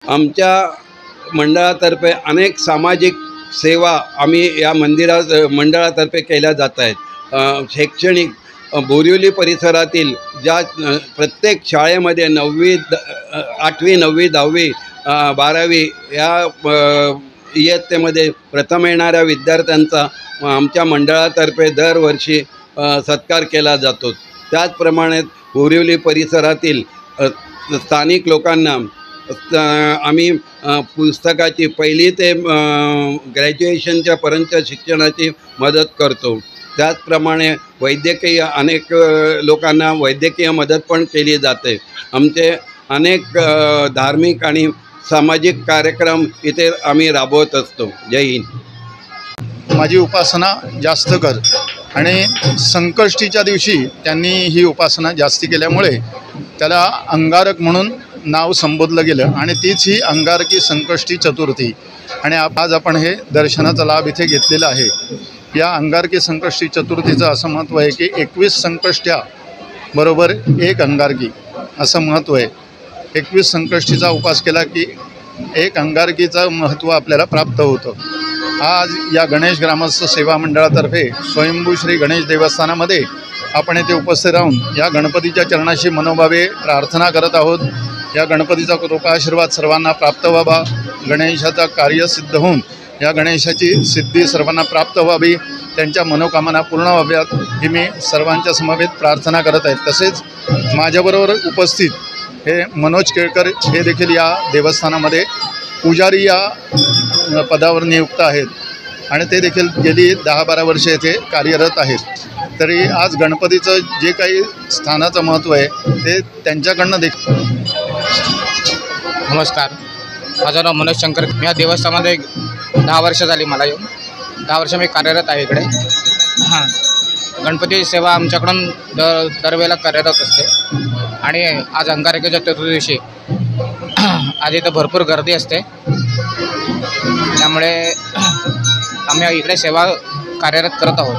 आमच्या मंडळातर्फे अनेक सामाजिक सेवा आम्ही या मंडळातर्फे केल्या जात आहेत। शैक्षणिक बोरिवली परिसरातील ज्या प्रत्येक शाळेमध्ये 8वी 9वी 10वी 12वी या इयत्तेमध्ये प्रथम येणाऱ्या विद्यार्थ्यांचा आमच्या मंडळातर्फे दरवर्षी सत्कार केला जातो। त्याचप्रमाणे बोरिवली परिसरातील स्थानिक लोकांना आम्ही पुस्तकाची पहिली ते ग्रॅज्युएशनच्या पर्यंत शिक्षणाची मदत करतो। त्याचप्रमाणे वैद्यकीय अनेक लोकांना वैद्यकीय मदत पण केली जाते। आमचे अनेक धार्मिक आणि सामाजिक कार्यक्रम इथे आम्ही राबवत असतो। जय हिंद। माझी उपासना जास्त कर आणि संकष्टीच्या दिवशी त्यांनी ही उपासना जास्ती केल्यामुळे त्याला अंगारक म्हणून नाव संबोधलं गेलं आणि तीच ही अंगारकी संकष्टी चतुर्थी। आणि आज आपण हे दर्शनाचा लाभ इथे घेतलेला आहे। या अंगारकी संकष्टी चतुर्थीचं असं महत्त्व आहे की 21 संकष्ट्या बरोबर एक अंगारकी असं महत्त्व आहे। 21 संकष्टीचा उपास केला की एक अंगारकीचं महत्त्व आपल्याला प्राप्त होतं। आज या गणेश ग्रामस्थ सेवा मंडळातर्फे स्वयंभू श्री गणेश देवस्थानामध्ये आपण येथे उपस्थित राहून या गणपतीच्या चरणाशी मनोभावे प्रार्थना करत आहोत। या गणपतीचा कृपाशीर्वाद सर्वांना प्राप्त व्हावा, गणेशाचं कार्य सिद्ध होऊन या गणेशाची सिद्धी सर्वांना प्राप्त व्हावी, त्यांच्या मनोकामना पूर्ण व्हाव्यात ही मी सर्वांच्या समवेत प्रार्थना करत आहे। तसेच माझ्याबरोबर उपस्थित हे मनोज केळकर हे देखील या देवस्थानामध्ये पुजारी या पदावर नियुक्त आहेत आणि ते देखील गेली 10-12 वर्षे येथे कार्यरत आहेत। तरी आज गणपतीचं जे काही स्थानाचं महत्त्व आहे ते त्यांच्याकडनं देखील। नमस्कार, माझं नाव मनोज शंकर। मी या देवस्थानामध्ये 10 वर्ष झाली मला येऊन। 10 वर्ष मी कार्यरत आहे इकडे। गणपती सेवा आमच्याकडून दरवेळेला कार्यरत असते आणि आज अंगारकीच्या चतुर्दशी आज इथं भरपूर गर्दी असते, त्यामुळे आम्ही इकडे सेवा कार्यरत करत आहोत।